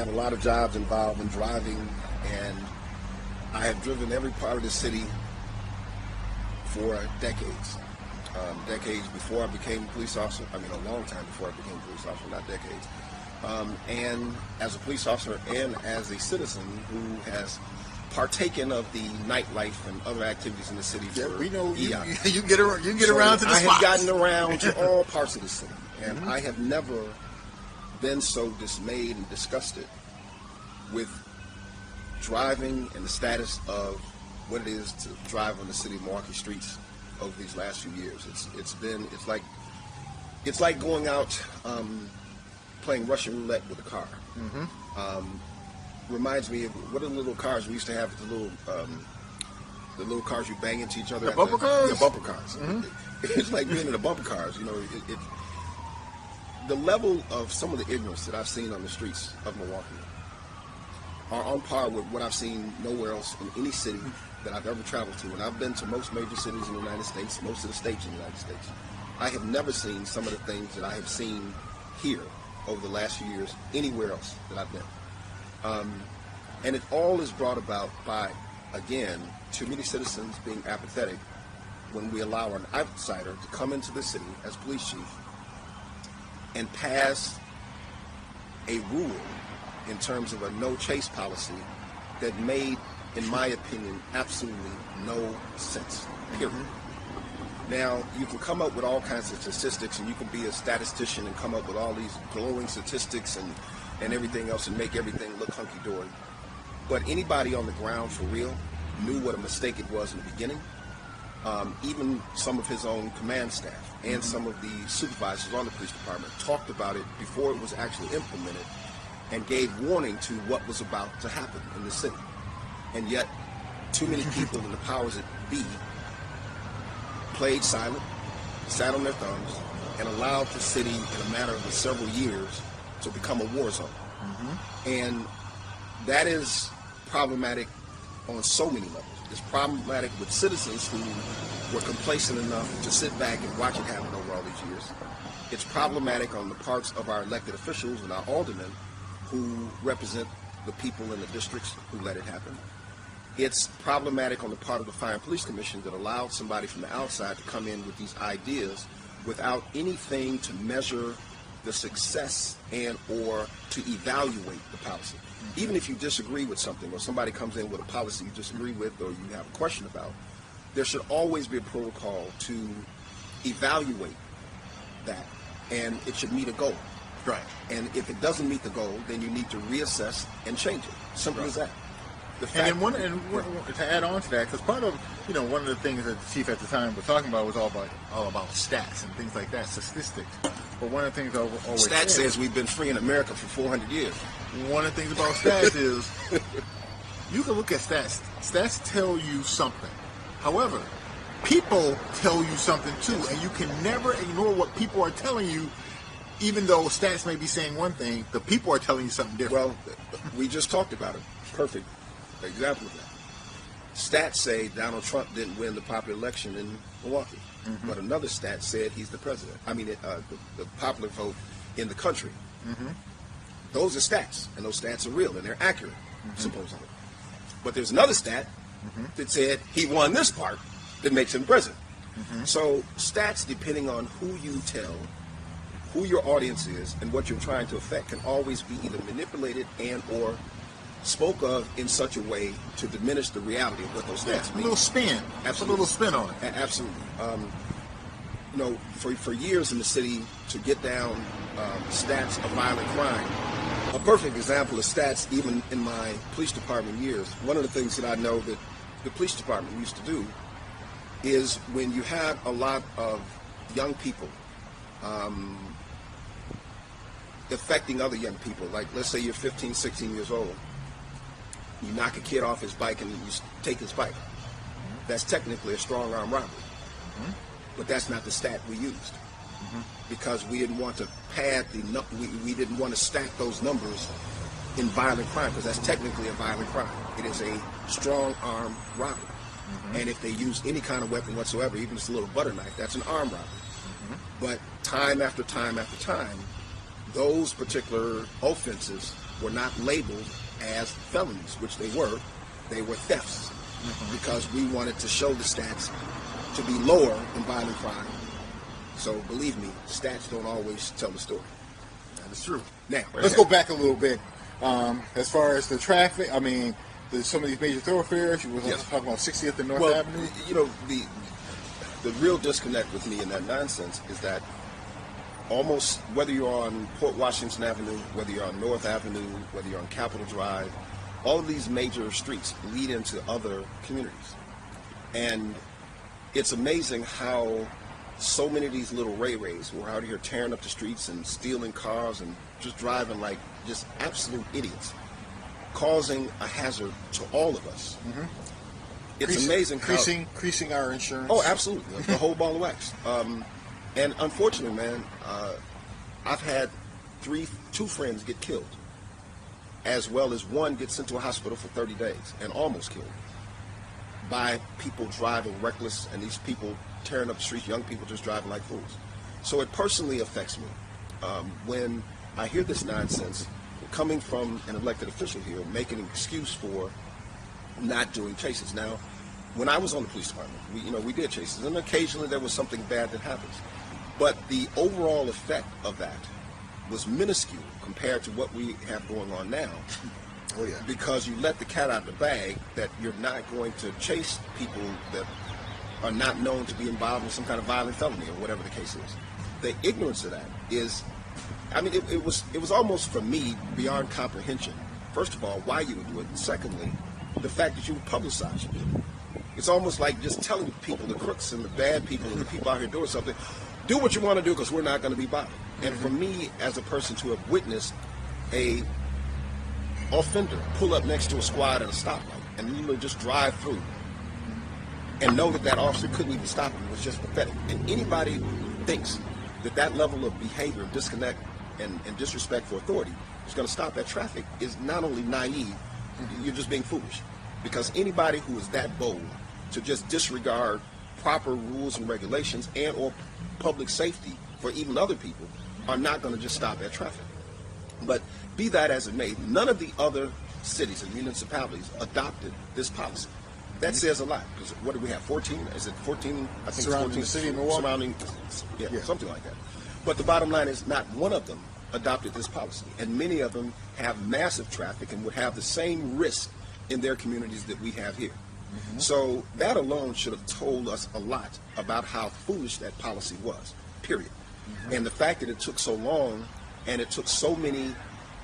had a lot of jobs involved in driving, and I have driven every part of the city for decades. Decades before I became a police officer. I mean, a long time before I became a police officer, not decades. And as a police officer and as a citizen who has partaken of the nightlife and other activities in the city for we know you eons. get around to the I spots. have gotten around to all parts of the city, and I have never been so dismayed and disgusted with driving and the status of what it is to drive on the city of Milwaukee streets over these last few years. It's like going out playing Russian roulette with a car. Reminds me of what are the little cars we used to have, the little cars you bang into each other. The bumper cars? The bumper cars. It's like being in the bumper cars. You know, the level of some of the ignorance that I've seen on the streets of Milwaukee are on par with what I've seen nowhere else in any city that I've ever traveled to. And I've been to most major cities in the United States, most of the states in the United States. I have never seen some of the things that I have seen here over the last few years anywhere else that I've been. And it all is brought about by, again, too many citizens being apathetic when we allow an outsider to come into the city as police chief and pass a rule in terms of a no chase policy that made, in my opinion, absolutely no sense, period. Now, you can come up with all kinds of statistics, and you can be a statistician and come up with all these glowing statistics and everything else and make everything look hunky-dory. But anybody on the ground for real knew what a mistake it was in the beginning. Even some of his own command staff and some of the supervisors on the police department talked about it before it was actually implemented and gave warning to what was about to happen in the city. And yet, too many people in the powers that be played silent, sat on their thumbs, and allowed the city in a matter of several years to become a war zone. And that is problematic on so many levels. It's problematic with citizens who were complacent enough to sit back and watch it happen over all these years. It's problematic on the parts of our elected officials and our aldermen who represent the people in the districts who let it happen. It's problematic on the part of the Fire and Police Commission that allowed somebody from the outside to come in with these ideas without anything to measure the success and or to evaluate the policy. Even if you disagree with something, or somebody comes in with a policy you disagree with or you have a question about, there should always be a protocol to evaluate that, and it should meet a goal. Right. And if it doesn't meet the goal, then you need to reassess and change it. Simple as that. And to add on to that, because part of one of the things that the chief at the time was talking about was all about stats and things like that, statistics. But one of the things I always stats says we've been free in America for 400 years. One of the things about stats is you can look at stats. Stats tell you something. However, people tell you something too, and you can never ignore what people are telling you. Even though stats may be saying one thing, the people are telling you something different. Well, we just talked about it. Perfect example of that. Stats say Donald Trump didn't win the popular election in Milwaukee, but another stat said he's the president. I mean, the popular vote in the country. Those are stats, and those stats are real, and they're accurate, supposedly. But there's another stat that said he won this part that makes him president. So stats, depending on who you tell, who your audience is, and what you're trying to affect, can always be either manipulated and or spoke of in such a way to diminish the reality of what those stats mean. A little spin. Absolutely. A little spin on it. Absolutely. For years in the city, to get down stats of violent crime, a perfect example of stats, even in my police department years, one of the things that I know that the police department used to do is when you have a lot of young people affecting other young people, like let's say you're 15, 16 years old, you knock a kid off his bike and you take his bike. That's technically a strong arm robbery. But that's not the stat we used. Because we didn't want to pad we didn't want to stack those numbers in violent crime, because that's technically a violent crime. It is a strong arm robbery. And if they use any kind of weapon whatsoever, even just a little butter knife, that's an arm robbery. But time after time after time, those particular offenses were not labeled as felonies, which they were. They were thefts, because we wanted to show the stats to be lower in violent crime. So believe me, stats don't always tell the story. That is true. Now, let's go back a little bit. As far as the traffic, I mean, there's some of these major thoroughfares. You were talking about 60th and North Avenue. You know, the real disconnect with me in that nonsense is that almost whether you're on Port Washington Avenue, whether you're on North Avenue, whether you're on Capitol Drive, all of these major streets lead into other communities. And it's amazing how so many of these little ray-rays who are out here tearing up the streets and stealing cars and just driving like just absolute idiots, causing a hazard to all of us. It's amazing how... Increasing our insurance. Oh, absolutely. The whole ball of wax. And unfortunately, man, I've had two friends get killed, as well as one get sent to a hospital for 30 days and almost killed by people driving reckless, and these people tearing up the streets, young people just driving like fools. So it personally affects me when I hear this nonsense coming from an elected official here, making an excuse for not doing chases. Now, when I was on the police department, we did chases, and occasionally there was something bad that happens. But the overall effect of that was minuscule compared to what we have going on now. Oh, yeah. Because you let the cat out of the bag that you're not going to chase people that are not known to be involved in some kind of violent felony or whatever the case is. The ignorance of that is, I mean, it was almost for me beyond comprehension. First of all, why you would do it. And secondly, the fact that you would publicize it. It's almost like just telling people, the crooks and the bad people and the people out here doing something, do what you want to do because we're not going to be bothered. And for me, as a person to have witnessed a offender pull up next to a squad at a stoplight and literally just drive through and know that that officer couldn't even stop him was just pathetic. And anybody who thinks that that level of behavior, disconnect, and disrespect for authority is going to stop that traffic is not only naive, you're just being foolish. Because anybody who is that bold to just disregard proper rules and regulations and or public safety for even other people are not going to just stop at traffic. But be that as it may, none of the other cities and municipalities adopted this policy. That says a lot, because what do we have, 14? Is it 14? I think surrounding it's 14 the city of Milwaukee? Surrounding, yeah, something like that. But the bottom line is not one of them adopted this policy, and many of them have massive traffic and would have the same risk in their communities that we have here. So that alone should have told us a lot about how foolish that policy was, period. And the fact that it took so long and it took so many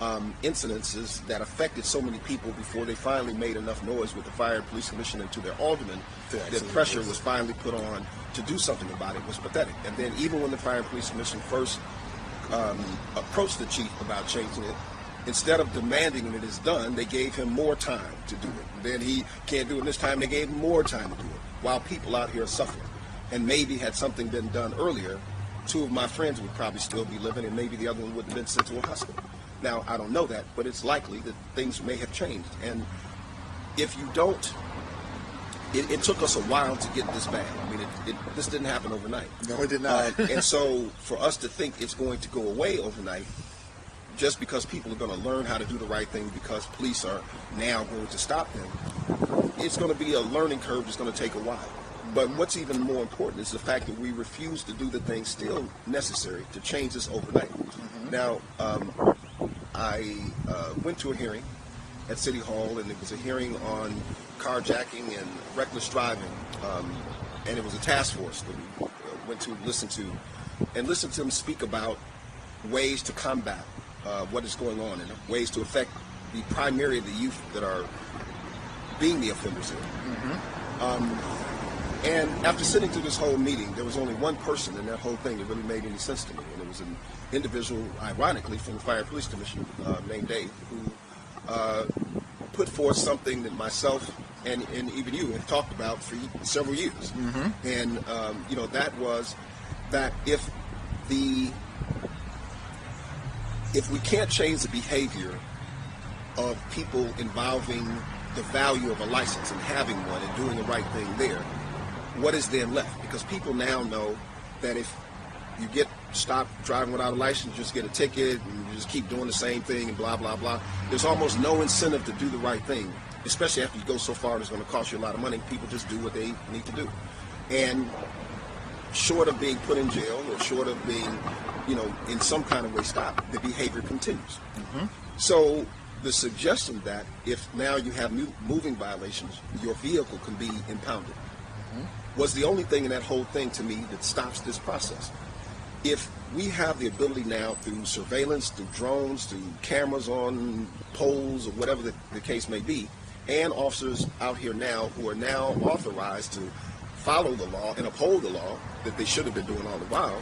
incidences that affected so many people before they finally made enough noise with the Fire and Police Commission and to their aldermen that pressure was finally put on to do something about it was pathetic. And then even when the Fire and Police Commission first approached the chief about changing it, instead of demanding that it's done, they gave him more time to do it. Then he can't do it this time, they gave him more time to do it, while people out here are suffering. And maybe had something been done earlier, two of my friends would probably still be living, and maybe the other one would have been sent to a hospital. Now, I don't know that, but it's likely that things may have changed. And if you don't, it took us a while to get this bad. I mean, this didn't happen overnight. No, it did not. And so for us to think it's going to go away overnight, just because people are going to learn how to do the right thing because police are now going to stop them, it's going to be a learning curve that's going to take a while. But what's even more important is the fact that we refuse to do the things still necessary to change this overnight. Now, I went to a hearing at City Hall, and it was a hearing on carjacking and reckless driving, and it was a task force that we went to listen to them speak about ways to combat what is going on and ways to affect primarily the youth that are being the offenders here. And after sitting through this whole meeting, there was only one person in that whole thing that really made any sense to me, and it was an individual, ironically, from the Fire and Police Commission named Dave, who put forth something that myself and even you have talked about for several years. And that was that if we can't change the behavior of people involving the value of a license and having one and doing the right thing there, what is then left? Because people now know that if you get stopped driving without a license, you just get a ticket, and you just keep doing the same thing, and blah, blah, blah. There's almost no incentive to do the right thing, especially after you go so far and it's going to cost you a lot of money. People just do what they need to do. And short of being put in jail or short of being, in some kind of way stopped, the behavior continues. So the suggestion that if now you have moving violations, your vehicle can be impounded was the only thing in that whole thing to me that stops this process. If we have the ability now through surveillance, through drones, through cameras on poles or whatever the case may be, and officers out here now who are now authorized to follow the law and uphold the law that they should have been doing all the while,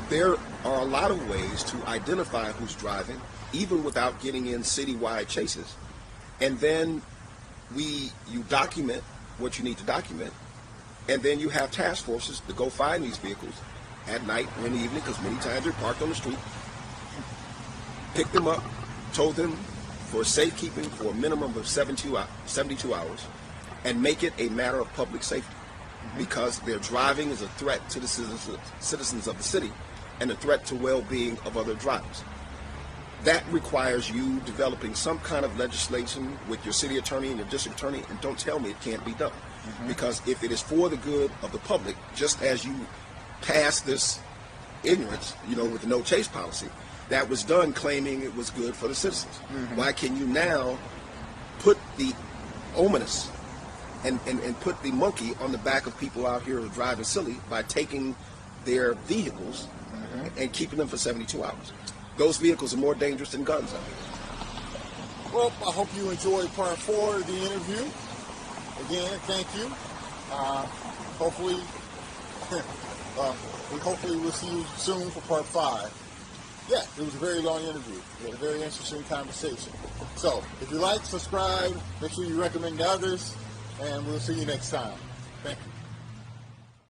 there are a lot of ways to identify who's driving, even without getting in citywide chases. And then you document what you need to document, and then you have task forces to go find these vehicles at night or in the evening, because many times they're parked on the street, pick them up, tow them for safekeeping for a minimum of 72 hours, and make it a matter of public safety, because their driving is a threat to the citizens of the city and a threat to well-being of other drivers. That requires you developing some kind of legislation with your city attorney and your district attorney, and don't tell me it can't be done. Because if it is for the good of the public, just as you passed this ignorance, with the no chase policy, that was done claiming it was good for the citizens. Why can you now put the ominous and put the monkey on the back of people out here who are driving silly by taking their vehicles and keeping them for 72 hours? Those vehicles are more dangerous than guns out here. Well, I hope you enjoyed part 4 of the interview. Again, thank you. Hopefully we'll see you soon for part 5. Yeah, it was a very long interview. We had a very interesting conversation. So, if you like, subscribe, make sure you recommend to others, and we'll see you next time. Thank you.